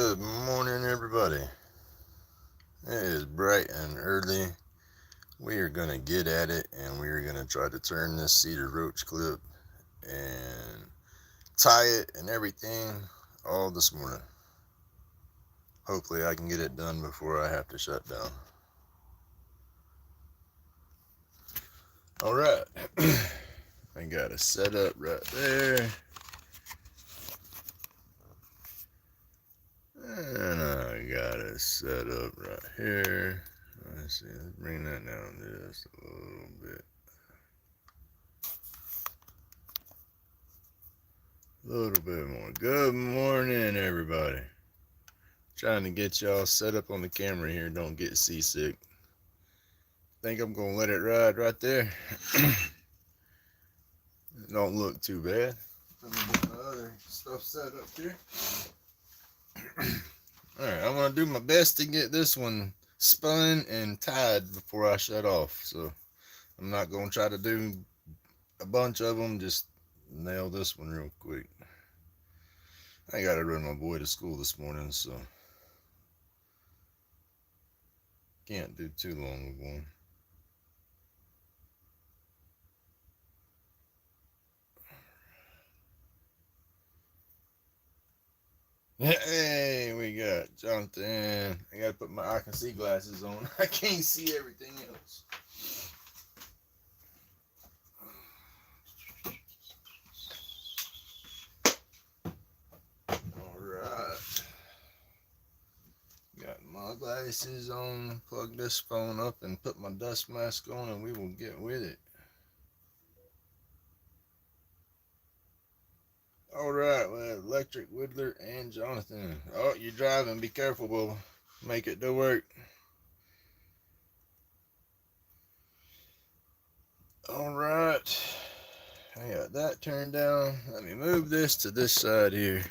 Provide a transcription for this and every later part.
Good morning, everybody. It is bright and early. We are going to get at it, and we are going to try to turn this cedar roach clip and tie it and everything all this morning. Hopefully I can get it done before I have to shut down. Alright, I got it set up right there. And I got it set up right here. Let's see, let's bring that down just a little bit. A little bit more. Good morning, everybody. Trying to get y'all set up on the camera here. Don't get seasick. Think I'm gonna let it ride right there. Don't look too bad. Let me get my other stuff set up here. Alright, I'm gonna do my best to get this one spun and tied before I shut off. So I'm not gonna try to do a bunch of them. Just nail this one real quick. I gotta run my boy to school this morning, so can't do too long of one. Hey, we got Jonathan. I gotta put my I can see glasses on. I can't see everything else. Alright. Got my glasses on, plug this phone up and put my dust mask on, and we will get with it. Alright, well, Electric Whittler and Jonathan. Oh, you're driving. Be careful, Bubba. Make it do work. Alright. I got that turned down. Let me move this to this side here.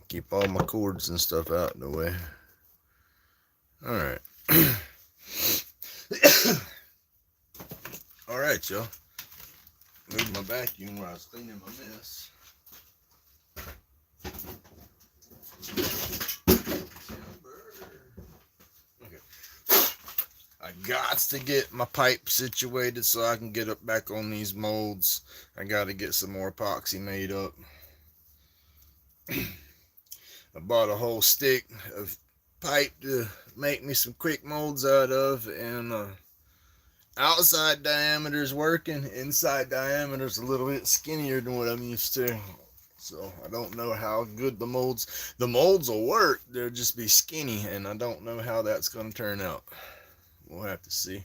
Keep all my cords and stuff out of the way. Alright. Alright, y'all. Moved my vacuum while I was cleaning my mess. Okay. I got to get my pipe situated so I can get up back on these molds. I got to get some more epoxy made up. I bought a whole stick of pipe to make me some quick molds out of, and outside diameter is working. Inside diameter is a little bit skinnier than what I'm used to. So I don't know how good the molds will work. They'll just be skinny, and I don't know how that's going to turn out. We'll have to see.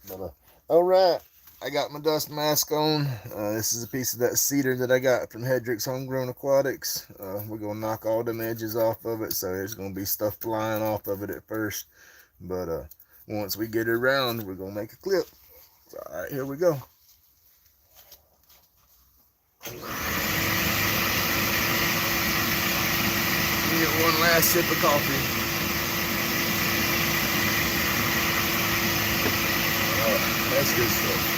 But, all right, I got my dust mask on. This is a piece of that cedar that I got from Hedrick's Homegrown Aquatics. We're going to knock all them edges off of it, so there's going to be stuff flying off of it at first. But once we get it around, we're going to make a clip. So, all right, here we go. Get one last sip of coffee. That's good stuff.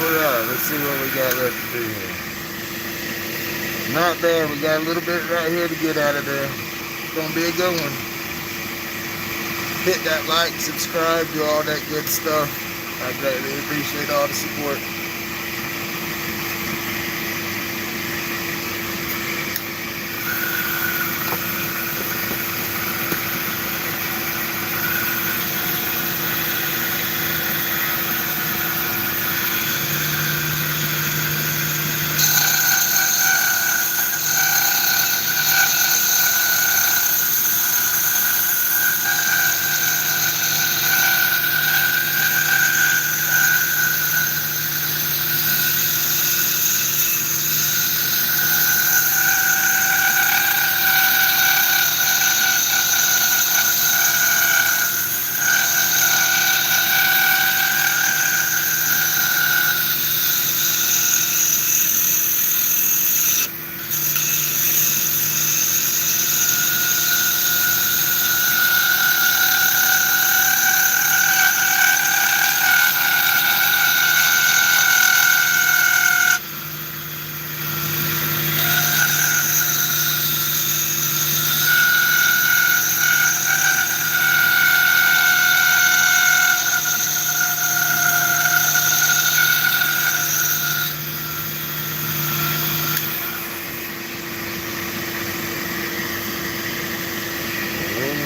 Alright, let's see what we got left to do here. Not bad, we got a little bit right here to get out of there. It's gonna be a good one. Hit that like, subscribe, do all that good stuff. I greatly appreciate all the support.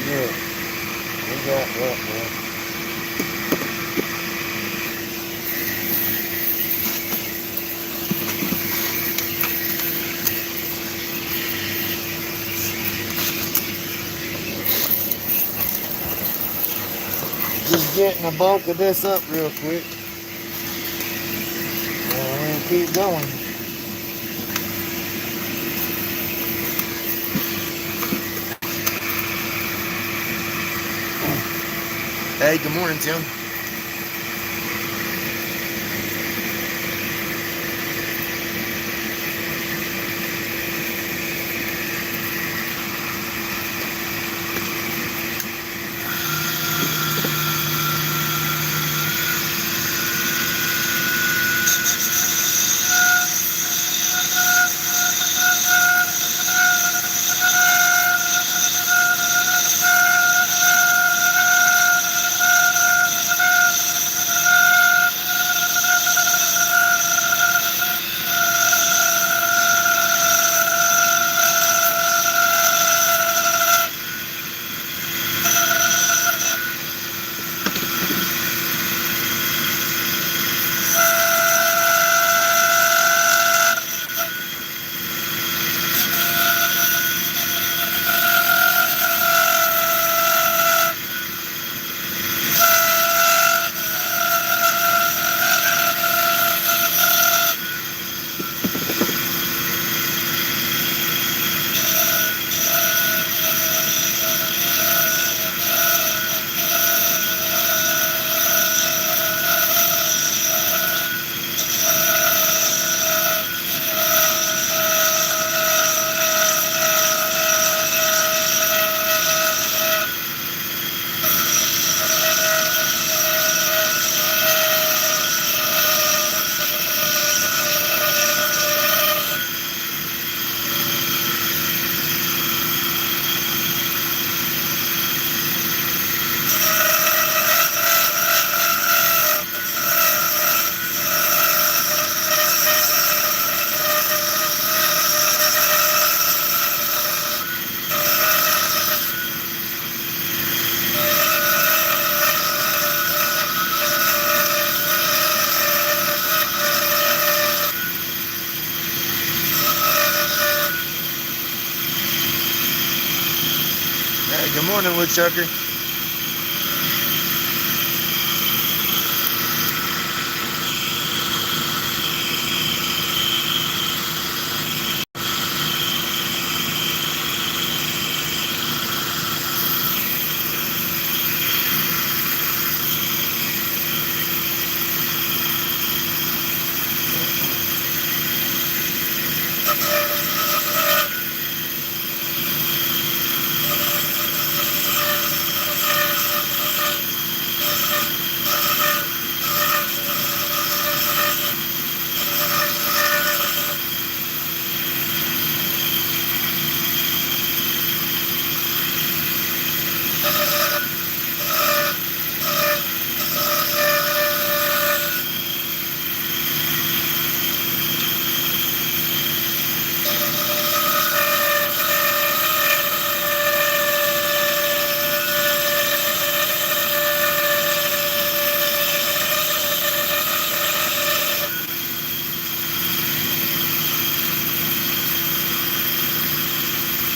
Yeah, we got that, man. Just getting a bulk of this up real quick. And we'll keep going. Hey, good morning, Tim. Hey, good morning, woodchucker.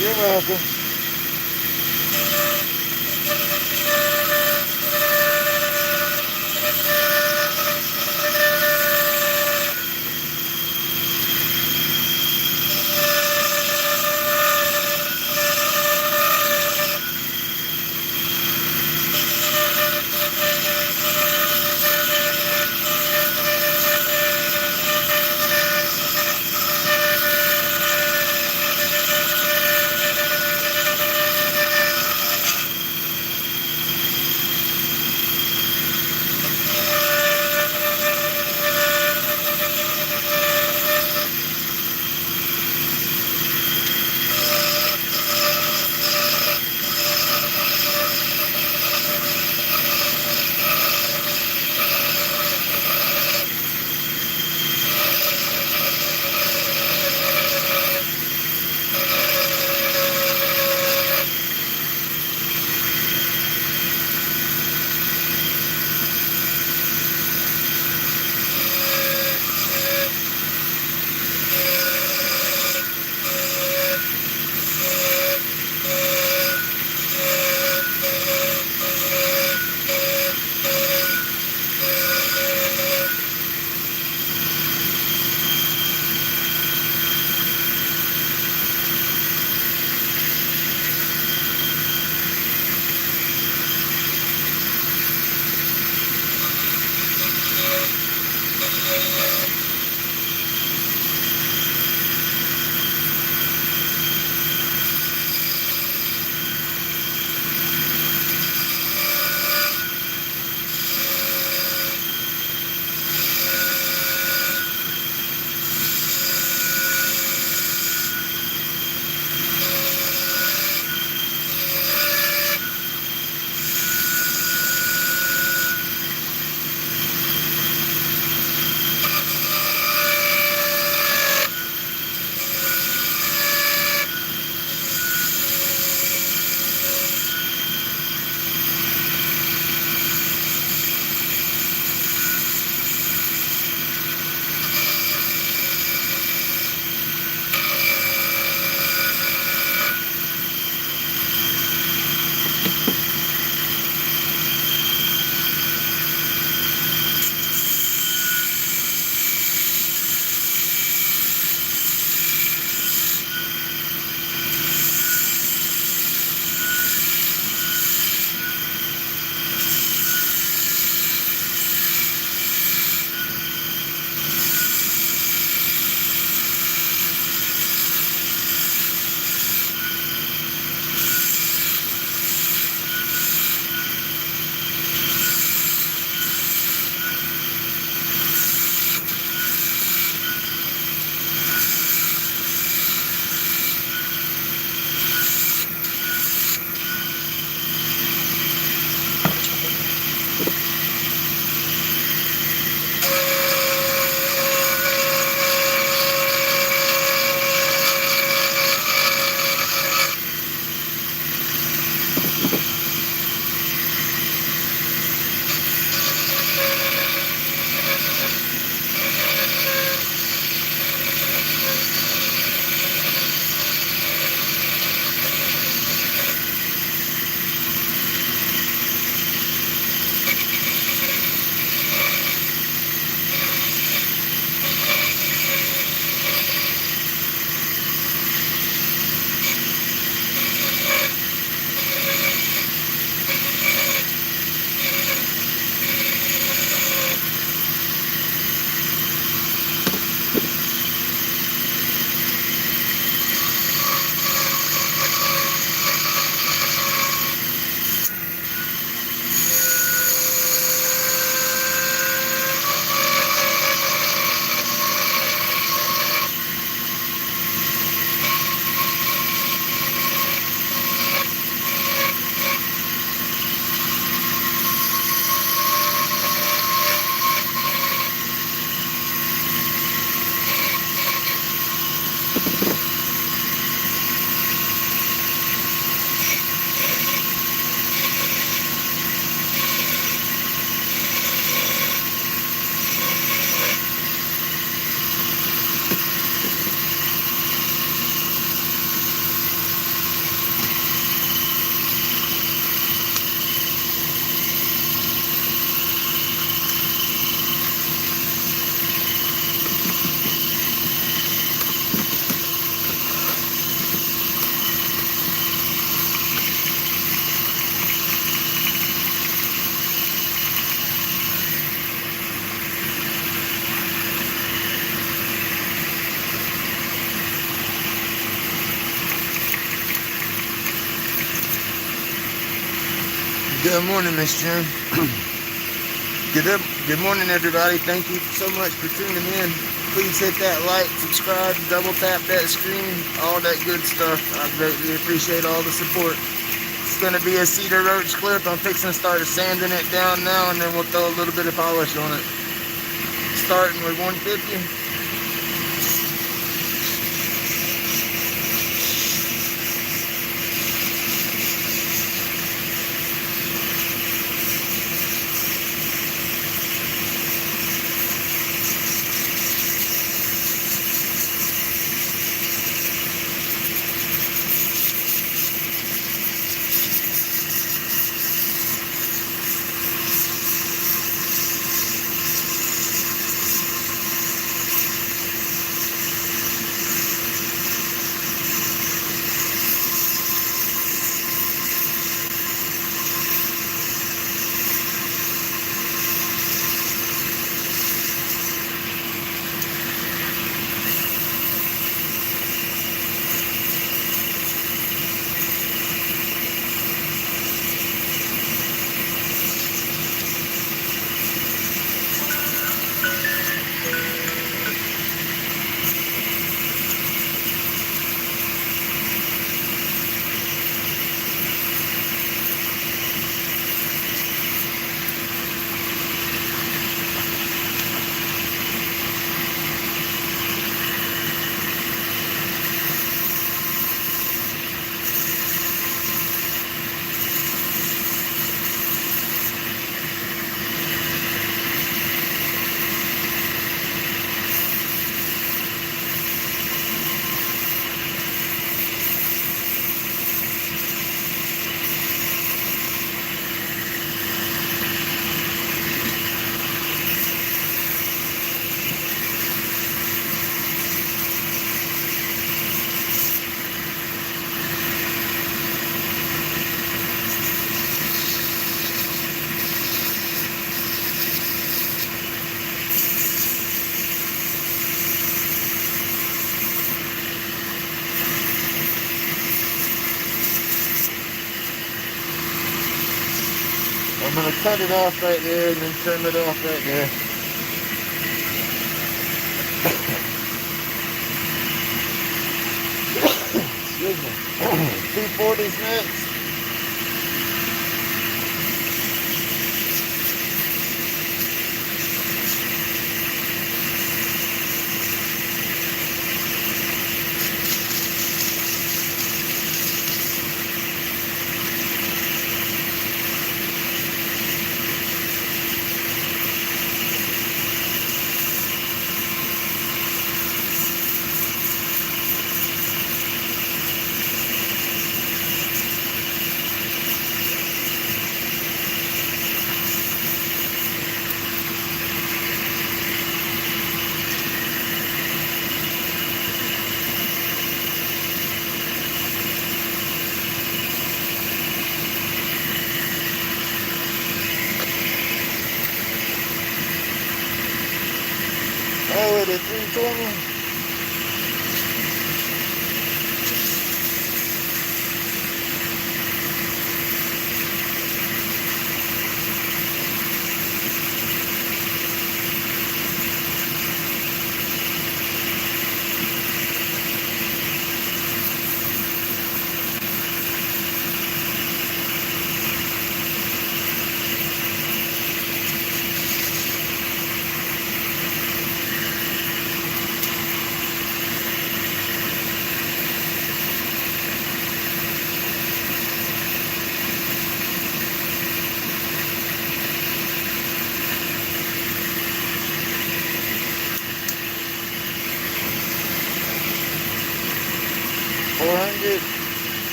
You're welcome. Good morning, Miss June. Good morning, everybody. Thank you so much for tuning in. Please hit that like, subscribe, double tap that screen, all that good stuff. I greatly appreciate all the support. It's going to be a cedar roach clip. I'm fixing to start sanding it down now, and then we'll throw a little bit of polish on it. Starting with 150. I'm going to cut it off right there and then trim it off right there. Excuse me. 240s next. Oh, with a 320.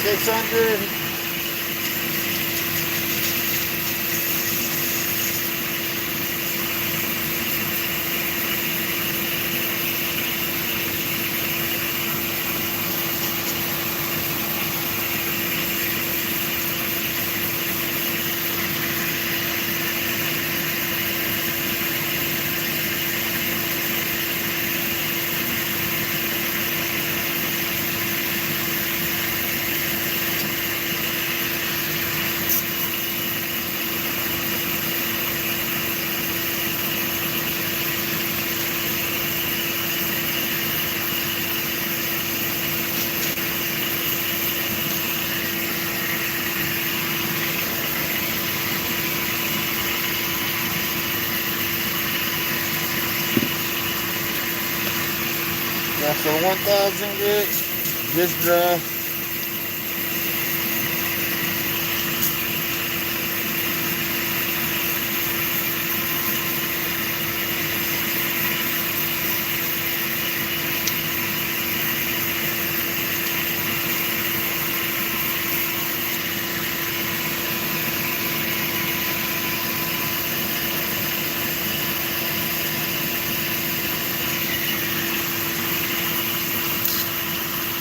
600. That's for 1,000 grits. Just dry.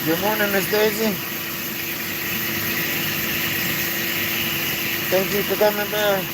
Good morning, Miss Daisy. Thank you for coming by.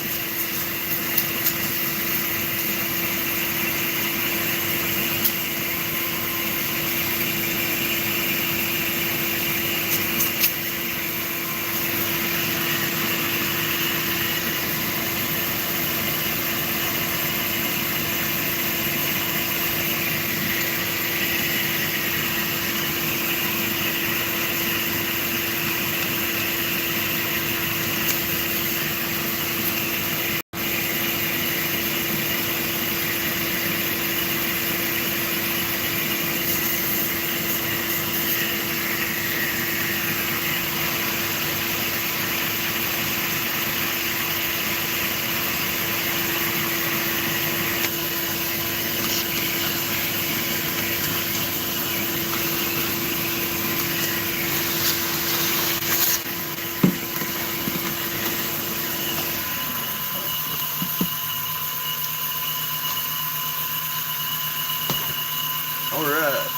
Alright,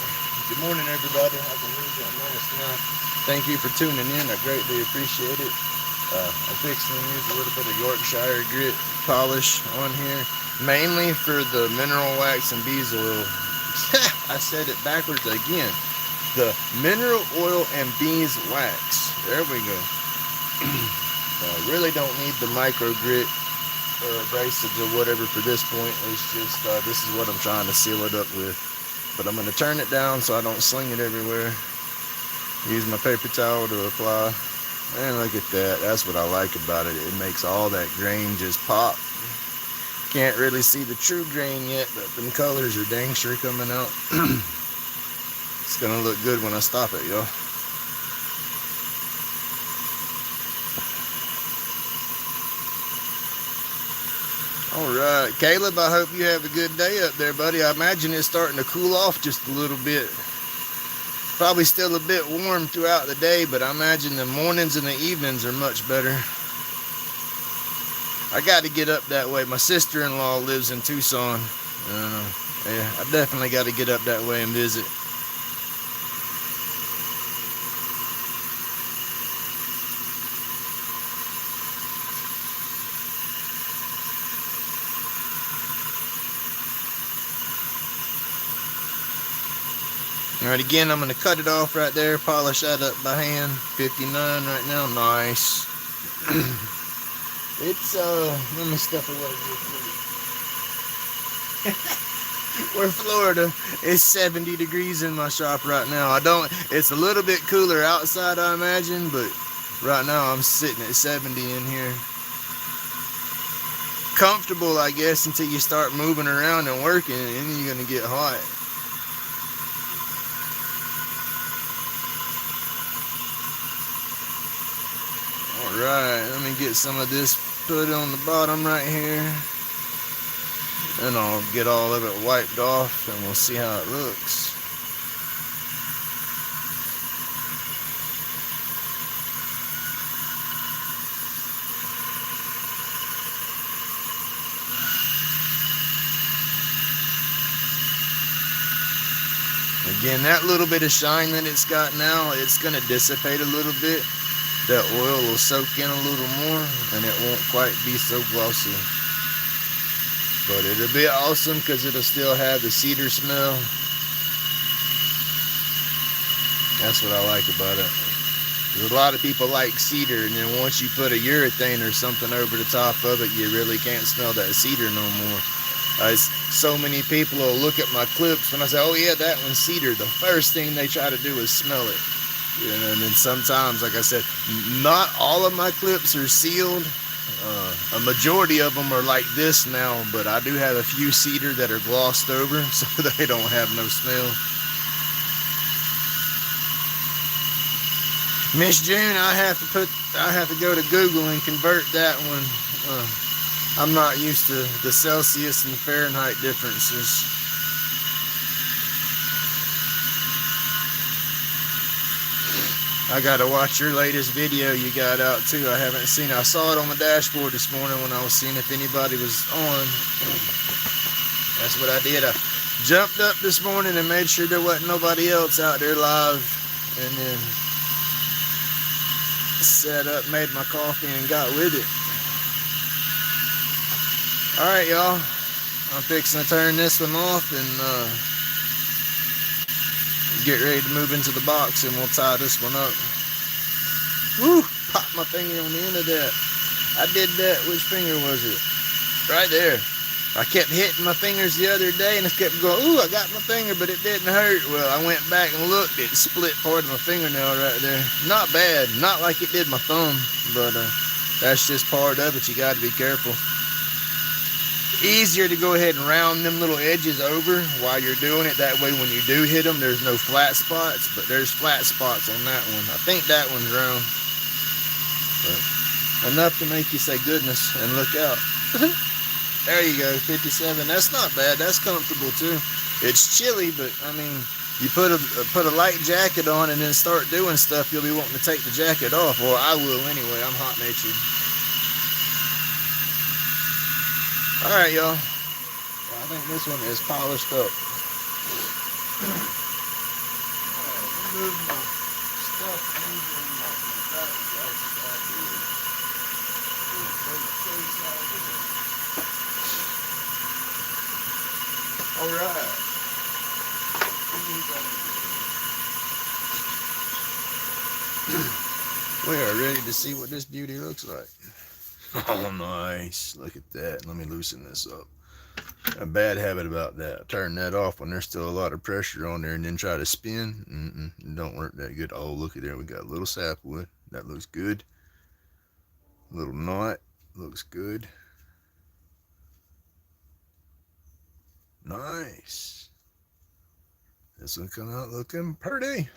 good morning everybody. I can read that nice now. Thank you for tuning in, I greatly appreciate it. I'm fixing to use a little bit of Yorkshire grit polish on here, mainly for the mineral wax and bees oil. I said it backwards again. The mineral oil and bees wax. There we go. Really don't need the micro grit or abrasives or whatever for this point. It's just, this is what I'm trying to seal it up with. But I'm going to turn it down so I don't sling it everywhere. Use my paper towel to apply. And look at that. That's what I like about it. It makes all that grain just pop. Can't really see the true grain yet, but them colors are dang sure coming out. It's going to look good when I stop it, y'all. Alright, Caleb, I hope you have a good day up there, buddy. I imagine it's starting to cool off just a little bit. Probably still a bit warm throughout the day, but I imagine the mornings and the evenings are much better. I got to get up that way. My sister-in-law lives in Tucson. Yeah, I definitely got to get up that way and visit. Alright, again, I'm going to cut it off right there, polish that up by hand. 59 right now, nice. It's, let me step away real quick. We're Florida. It's 70 degrees in my shop right now. It's a little bit cooler outside, I imagine, but right now I'm sitting at 70 in here. Comfortable, I guess, until you start moving around and working, and then you're going to get hot. Alright, let me get some of this put on the bottom right here. And I'll get all of it wiped off and we'll see how it looks. Again, that little bit of shine that it's got now, it's going to dissipate a little bit. That oil will soak in a little more, and it won't quite be so glossy. But it'll be awesome because it'll still have the cedar smell. That's what I like about it. There's a lot of people like cedar, and then once you put a urethane or something over the top of it, you really can't smell that cedar no more. So many people will look at my clips when I say, oh yeah, that one's cedar. The first thing they try to do is smell it. You know, and then sometimes, like I said, not all of my clips are sealed. A majority of them are like this now, but I do have a few cedar that are glossed over, so they don't have no smell. Miss June, I have to go to Google and convert that one. I'm not used to the Celsius and Fahrenheit differences. I gotta watch your latest video you got out too. I haven't seen it. I saw it on the dashboard this morning when I was seeing if anybody was on. That's what I did. I jumped up this morning and made sure there wasn't nobody else out there live, and then set up, made my coffee, and got with it. Alright, y'all. I'm fixing to turn this one off and get ready to move into the box, and we'll tie this one up. Woo! Pop my finger on the end of that. I did that. Which finger was it? Right there. I kept hitting my fingers the other day, and I kept going, ooh, I got my finger, but it didn't hurt. Well, I went back and looked. It split part of my fingernail right there. Not bad. Not like it did my thumb, but that's just part of it. You got to be careful. Easier to go ahead and round them little edges over while you're doing it. That way when you do hit them, there's no flat spots, but there's flat spots on that one. I think that one's round. But enough to make you say goodness and look out. There you go, 57. That's not bad. That's comfortable too. It's chilly, but I mean, you put a light jacket on and then start doing stuff, you'll be wanting to take the jacket off. Or I will anyway. I'm hot-natured. All right, y'all. I think this one is polished up. All right, move my stuff over in my back. All right. We are ready to see what this beauty looks like. Oh, nice. Look at that. Let me loosen this up. A bad habit about that. Turn that off when there's still a lot of pressure on there and then try to spin. It don't work that good. Oh, look at there. We got a little sapwood. That looks good. A little knot. Looks good. Nice. This one come out looking pretty.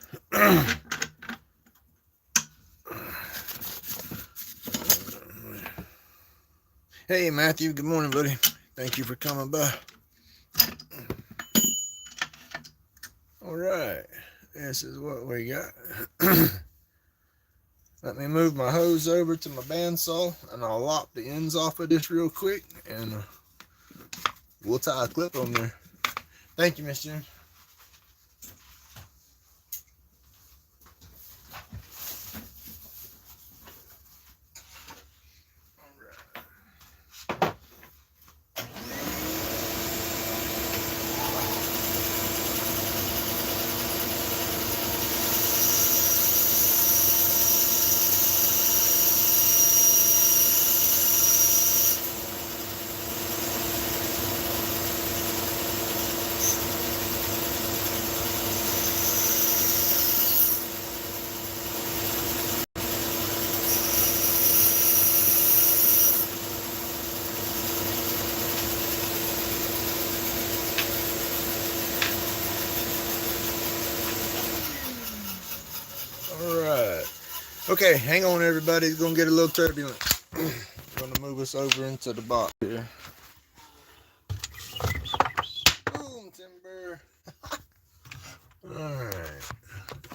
Hey, Matthew. Good morning, buddy. Thank you for coming by. All right. This is what we got. Let me move my hose over to my bandsaw, and I'll lop the ends off of this real quick, and we'll tie a clip on there. Thank you, Miss June. Okay, hang on, everybody. It's going to get a little turbulent. I'm going to move us over into the box here. Boom, timber. Alright.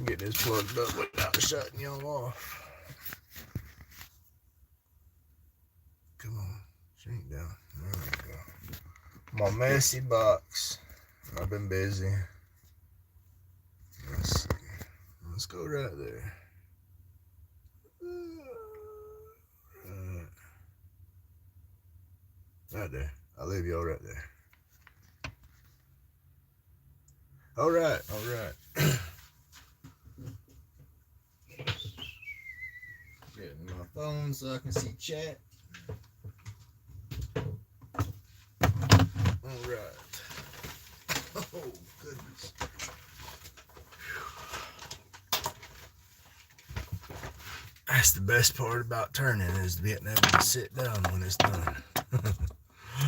Get this plugged up without shutting y'all off. Come on. Shrink down. There we go. My messy box. I've been busy. Let's go right there. Right there. I'll leave y'all right there. All right. Getting my phone so I can see chat. All right. Oh, goodness. That's the best part about turning, is getting able to sit down when it's done.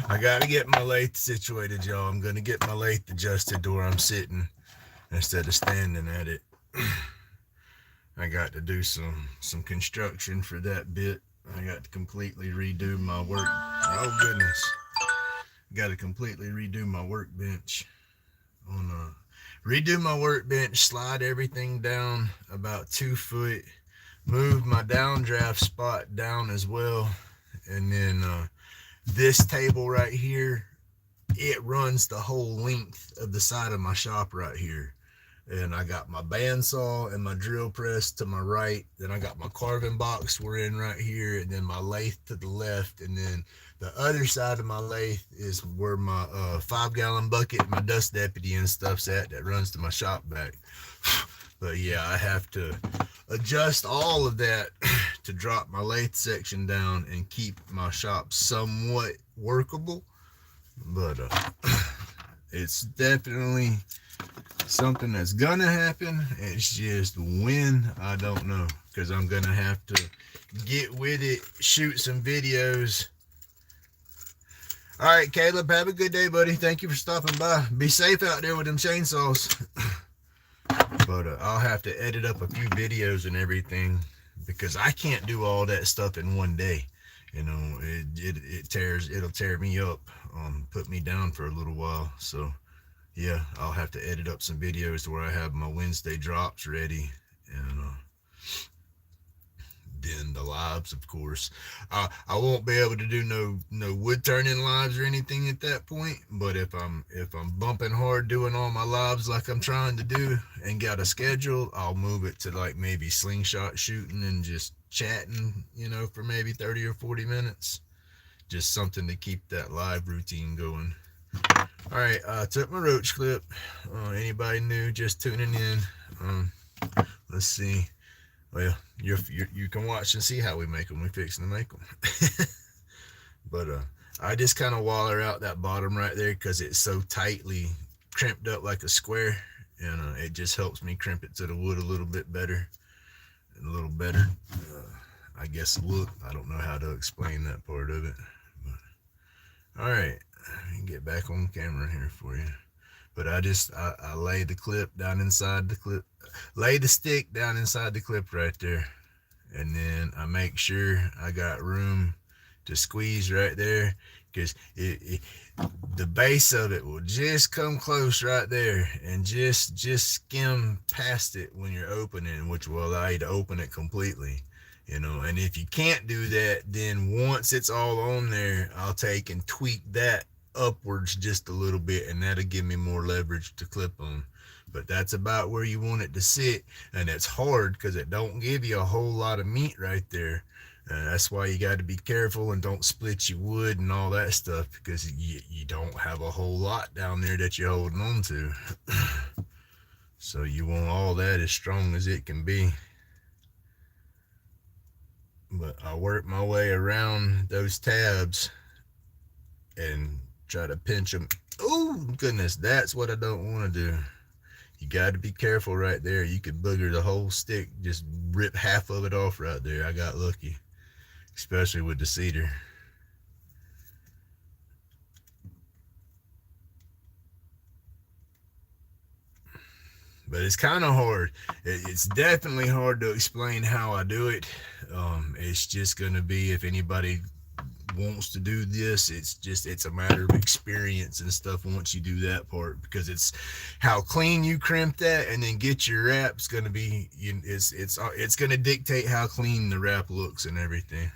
I gotta get my lathe situated, y'all. I'm gonna get my lathe adjusted to where I'm sitting instead of standing at it. I got to do some construction for that bit. I got to completely redo my work. Oh goodness. Got to completely redo my workbench. Redo my workbench, slide everything down about 2 foot, move my downdraft spot down as well, and then this table right here, it runs the whole length of the side of my shop right here. And I got my bandsaw and my drill press to my right. Then I got my carving box we're in right here, and then my lathe to the left. And then the other side of my lathe is where my 5-gallon bucket, my dust deputy and stuff's at, that runs to my shop back. But yeah, I have to adjust all of that to drop my lathe section down and keep my shop somewhat workable. But it's definitely something that's gonna happen. It's just when, I don't know, because I'm gonna have to get with it, shoot some videos. All right, Caleb, have a good day, buddy. Thank you for stopping by. Be safe out there with them chainsaws. But I'll have to edit up a few videos and everything, because I can't do all that stuff in one day. You know, it'll tear me up, put me down for a little while. So yeah, I'll have to edit up some videos to where I have my Wednesday drops ready, and then the lives, of course. I won't be able to do no wood turning lives or anything at that point. But if I'm bumping hard doing all my lives like I'm trying to do and got a schedule, I'll move it to like maybe slingshot shooting and just chatting, you know, for maybe 30 or 40 minutes. Just something to keep that live routine going. All right, took my roach clip. Anybody new just tuning in? Let's see. Well, you can watch and see how we make them. We're fixing to make them. But I just kind of waller out that bottom right there because it's so tightly crimped up like a square, and it just helps me crimp it to the wood a little bit better, and a little better. I guess look. I don't know how to explain that part of it. But all right. Let me get back on camera here for you. But I lay the clip down inside the clip, lay the stick down inside the clip right there, and then I make sure I got room to squeeze right there, because the base of it will just come close right there and just skim past it when you're opening, which will allow you to open it completely. You know, and if you can't do that, then once it's all on there, I'll take and tweak that upwards just a little bit, and that'll give me more leverage to clip on. But that's about where you want it to sit, and it's hard because it don't give you a whole lot of meat right there. That's why you got to be careful and don't split your wood and all that stuff, because you don't have a whole lot down there that you're holding on to. So you want all that as strong as it can be. But I work my way around those tabs and try to pinch them. Oh goodness, that's what I don't want to do. You got to be careful right there. You could booger the whole stick, just rip half of it off right there. I got lucky, especially with the cedar. But it's kind of hard. It's definitely hard to explain how I do it. It's just going to be, if anybody wants to do this, it's a matter of experience and stuff once you do that part, because it's how clean you crimp that and then get your wrap's going to be, it's going to dictate how clean the wrap looks and everything.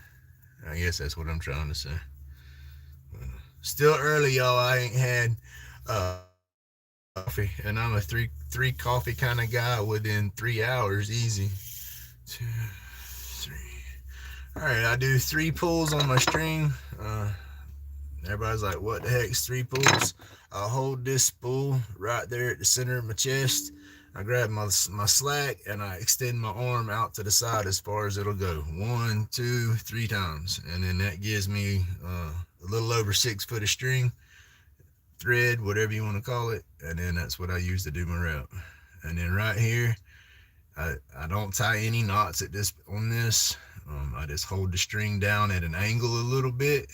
I guess that's what I'm trying to say. Still early, y'all. I ain't had coffee, and I'm a three coffee kind of guy within 3 hours, easy. 2, 3. All right, I do 3 pulls on my string. Everybody's like, what the heck's 3 pulls? I'll hold this spool right there at the center of my chest. I grab my slack and I extend my arm out to the side as far as it'll go. 1, 2, 3 times. And then that gives me a little over 6 foot of string, thread, whatever you want to call it. And then that's what I use to do my wrap. And then right here, I don't tie any knots on this. I just hold the string down at an angle a little bit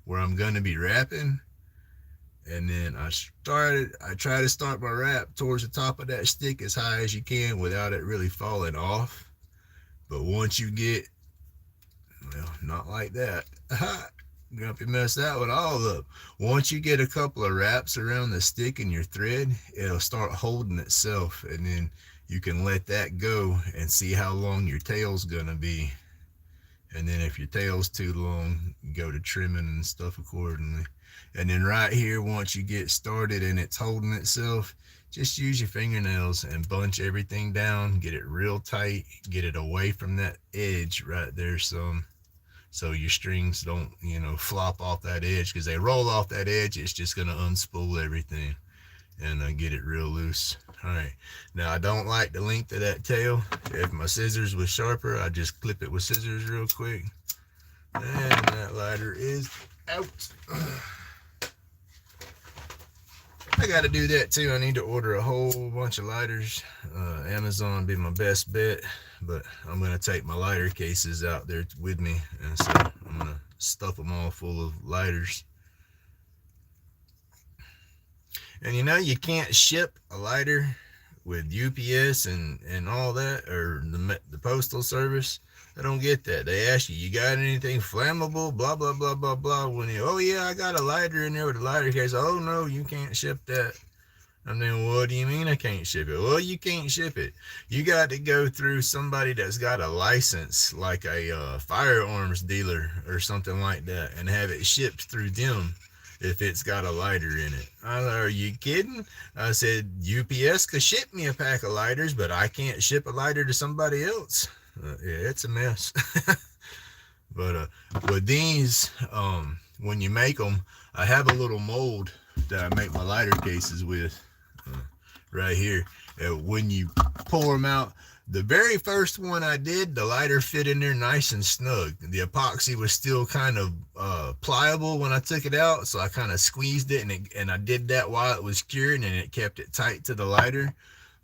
where I'm going to be wrapping. And then I try to start my wrap towards the top of that stick as high as you can without it really falling off. But once you get, well, not like that. Grumpy messed that one all up. Once you get a couple of wraps around the stick and your thread, it'll start holding itself, and then you can let that go and see how long your tail's gonna be. And then if your tail's too long, you go to trimming and stuff accordingly. And then right here, once you get started and it's holding itself, just use your fingernails and bunch everything down, get it real tight, get it away from that edge right there some, so your strings don't, flop off that edge, because they roll off that edge, it's just going to unspool everything, and get it real loose. All right, now I don't like the length of that tail. If my scissors was sharper, I'd just clip it with scissors real quick. And that lighter is out. I got to do that too. I need to order a whole bunch of lighters. Amazon be my best bet, but I'm going to take my lighter cases out there with me, and so I'm going to stuff them all full of lighters. And you can't ship a lighter with UPS and all that, or the postal service. I don't get that. They ask you got anything flammable, blah, blah, blah, blah, blah. When oh yeah, I got a lighter in there with a lighter case. Oh no, you can't ship that. And then, what do you mean I can't ship it? Well, you can't ship it. You got to go through somebody that's got a license, like a firearms dealer or something like that, and have it shipped through them if it's got a lighter in it. Are you kidding? I said, UPS could ship me a pack of lighters, but I can't ship a lighter to somebody else. Yeah, it's a mess. But with these, when you make them, I have a little mold that I make my lighter cases with right here. When you pour them out, the very first one I did, the lighter fit in there nice and snug. The epoxy was still kind of pliable when I took it out, so I kind of squeezed it, and I did that while it was curing, and it kept it tight to the lighter.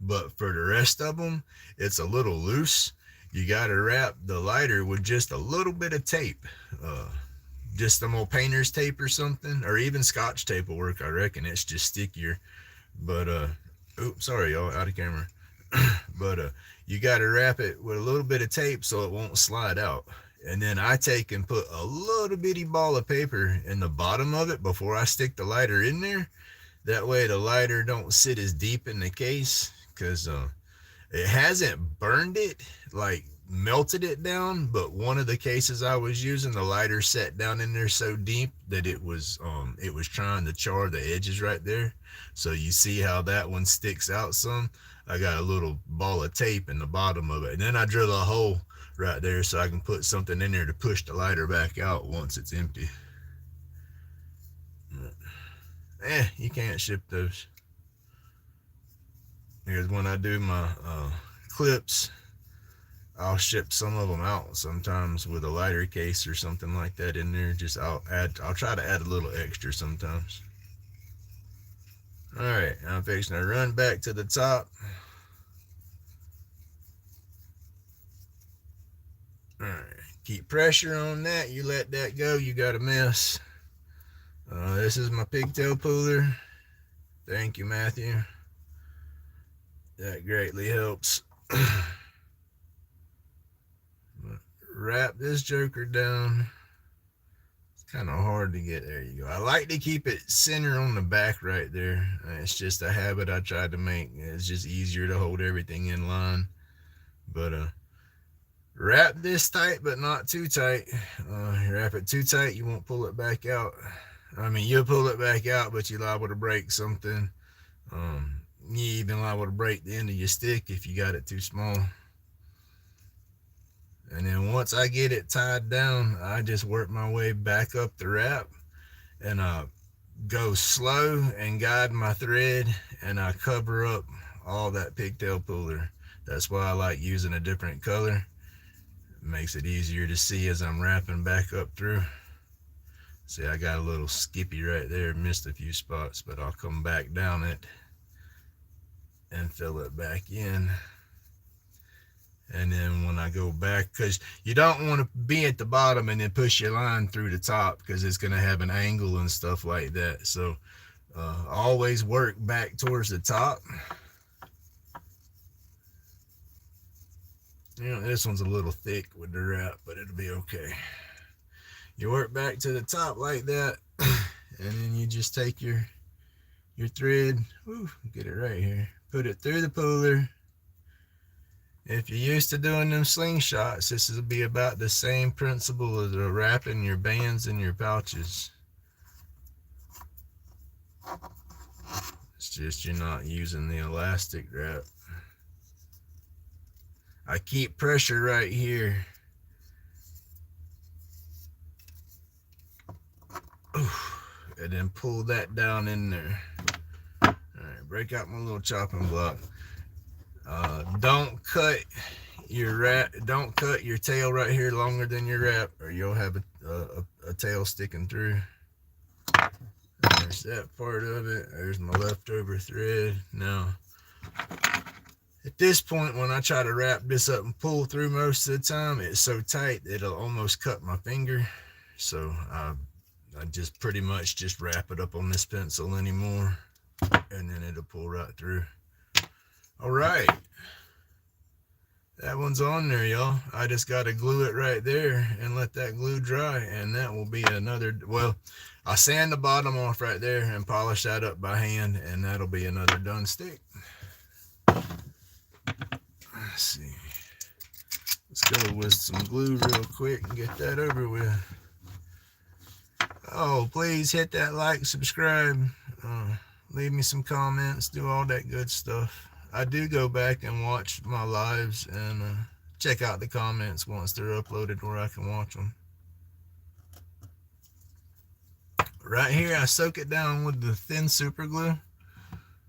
But for the rest of them, it's a little loose. You got to wrap the lighter with just a little bit of tape, just some old painter's tape or something, or even Scotch tape will work, I reckon. It's just stickier. But oops, sorry y'all, out of camera. But you got to wrap it with a little bit of tape so it won't slide out. And then I take and put a little bitty ball of paper in the bottom of it before I stick the lighter in there. That way the lighter don't sit as deep in the case, because it hasn't burned it, like melted it down, but one of the cases I was using, the lighter sat down in there so deep that it was trying to char the edges right there. So you see how that one sticks out some. I got a little ball of tape in the bottom of it, and then I drill a hole right there so I can put something in there to push the lighter back out once it's empty. You can't ship those. Because when I do my clips, I'll ship some of them out sometimes with a lighter case or something like that in there. I'll try to add a little extra sometimes. All right, I'm fixing to run back to the top. All right, keep pressure on that. You let that go, you got a mess. This is my pigtail puller. Thank you, Matthew. That greatly helps. Wrap this joker down. It's kind of hard to get. There you go. I like to keep it center on the back right there. It's just a habit I tried to make. It's just easier to hold everything in line. But wrap this tight, but not too tight. Wrap it too tight, you won't pull it back out. I mean, you'll pull it back out, but you're liable to break something. You even liable to break the end of your stick if you got it too small. And then once I get it tied down, I just work my way back up the wrap, and go slow and guide my thread, and I cover up all that pigtail puller. That's why I like using a different color. It makes it easier to see as I'm wrapping back up through. See, I got a little skippy right there, missed a few spots, but I'll come back down it and fill it back in. And then when I go back, because you don't want to be at the bottom and then push your line through the top, because it's going to have an angle and stuff like that. So always work back towards the top. You know, this one's a little thick with the wrap, but it'll be okay. You work back to the top like that, and then you just take your thread, get it right here, put it through the puller. If you're used to doing them slingshots, this will be about the same principle as wrapping your bands and your pouches. It's just you're not using the elastic wrap. I keep pressure right here. And then pull that down in there. Alright, break out my little chopping block. Don't cut your wrap, don't cut your tail right here longer than your wrap, or you'll have a tail sticking through. There's that part of it. There's my leftover thread. Now, at this point, when I try to wrap this up and pull through most of the time, it's so tight it'll almost cut my finger. So I just pretty much just wrap it up on this pencil anymore, and then it'll pull right through. All right, that one's on there, y'all. I just got to glue it right there and let that glue dry, and that will be another, well, I sand the bottom off right there and polish that up by hand, and that'll be another done stick. Let's see. Let's go with some glue real quick and get that over with. Oh, please hit that like, subscribe, leave me some comments, do all that good stuff. I do go back and watch my lives and check out the comments once they're uploaded where I can watch them. Right here, I soak it down with the thin super glue,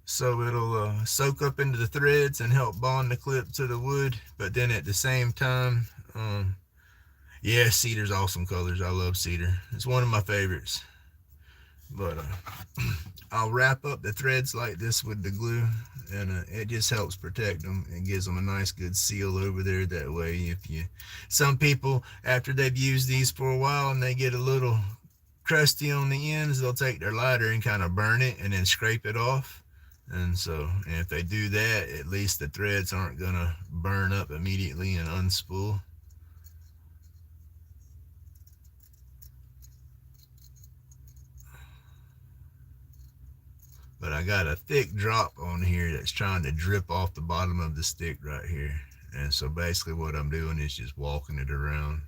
so it'll soak up into the threads and help bond the clip to the wood. But then at the same time, yeah, cedar's awesome colors. I love cedar. It's one of my favorites. But I'll wrap up the threads like this with the glue, and it just helps protect them and gives them a nice good seal over there. That way, some people, after they've used these for a while and they get a little crusty on the ends, they'll take their lighter and kind of burn it and then scrape it off. And so if they do that, at least the threads aren't gonna burn up immediately and unspool. But I got a thick drop on here that's trying to drip off the bottom of the stick right here. And so basically what I'm doing is just walking it around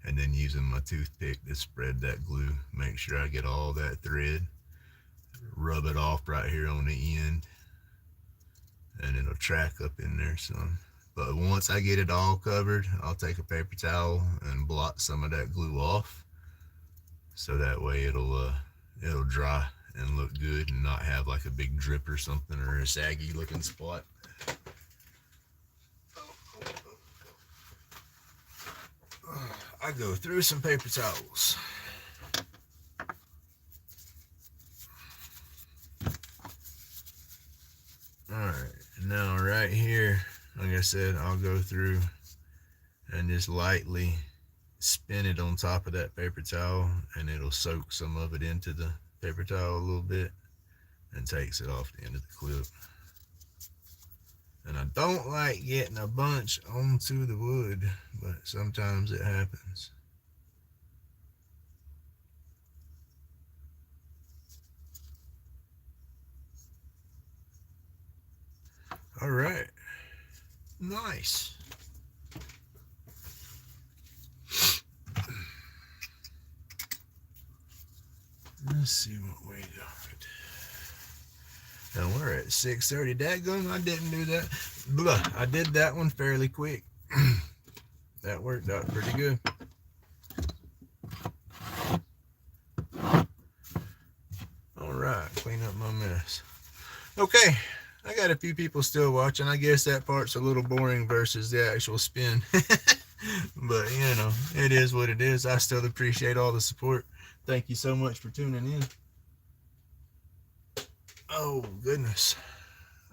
and then using my toothpick to spread that glue. Make sure I get all that thread. Rub it off right here on the end, and it'll track up in there some. But once I get it all covered, I'll take a paper towel and blot some of that glue off, so that way it'll dry and look good and not have like a big drip or something, or a saggy looking spot. I go through some paper towels. Alright, now right here, like I said, I'll go through and just lightly spin it on top of that paper towel, and it'll soak some of it into the paper towel a little bit and takes it off the end of the clip. And I don't like getting a bunch onto the wood, but sometimes it happens. All right, nice. Let's see what we got. And we're at 6:30. Dadgum, I didn't do that. Blah. I did that one fairly quick. That worked out pretty good. All right, clean up my mess. Okay, I got a few people still watching. I guess that part's a little boring versus the actual spin. But, you know, it is what it is. I still appreciate all the support. Thank you so much for tuning in. Oh, goodness.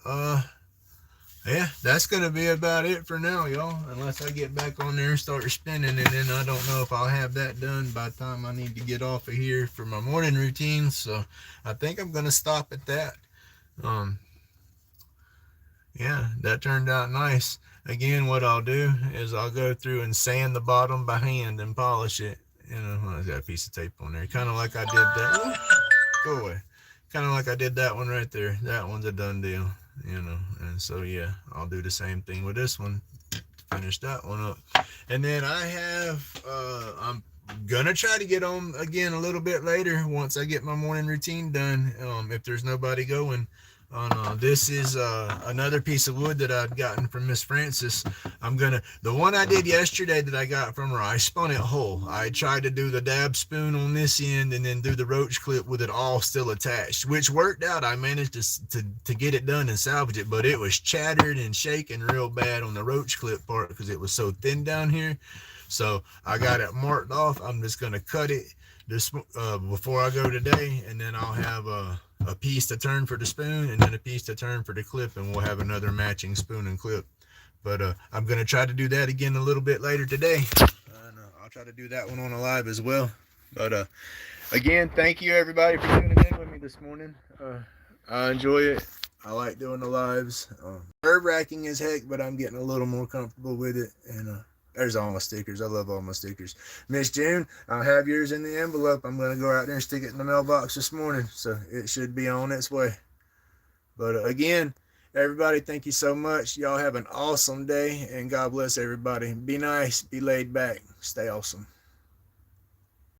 Yeah, that's going to be about it for now, y'all. Unless I get back on there and start spinning, and then I don't know if I'll have that done by the time I need to get off of here for my morning routine. So I think I'm going to stop at that. Yeah, that turned out nice. Again, what I'll do is I'll go through and sand the bottom by hand and polish it. You know, I got a piece of tape on there. Kind of like I did that. Go away. Kind of like I did that one right there. That one's a done deal, you know. And so, yeah, I'll do the same thing with this one. Finish that one up. And then I have, I'm gonna try to get on again a little bit later once I get my morning routine done. If there's nobody going. This is another piece of wood that I've gotten from Miss Francis. The one I did yesterday that I got from her, I spun it whole. I tried to do the dab spoon on this end and then do the roach clip with it all still attached, which worked out. I managed to get it done and salvage it, but it was chattered and shaking real bad on the roach clip part because it was so thin down here. So I got it marked off. I'm just going to cut it this before I go today, and then I'll have a piece to turn for the spoon and then a piece to turn for the clip, and we'll have another matching spoon and clip. But I'm going to try to do that again a little bit later today. I'll try to do that one on a live as well. But again, thank you everybody for tuning in with me this morning. I enjoy it. I like doing the lives. Nerve-wracking as heck, but I'm getting a little more comfortable with it. And there's all my stickers. I love all my stickers. Miss June, I'll have yours in the envelope. I'm going to go out there and stick it in the mailbox this morning. So it should be on its way. But again, everybody, thank you so much. Y'all have an awesome day. And God bless everybody. Be nice. Be laid back. Stay awesome.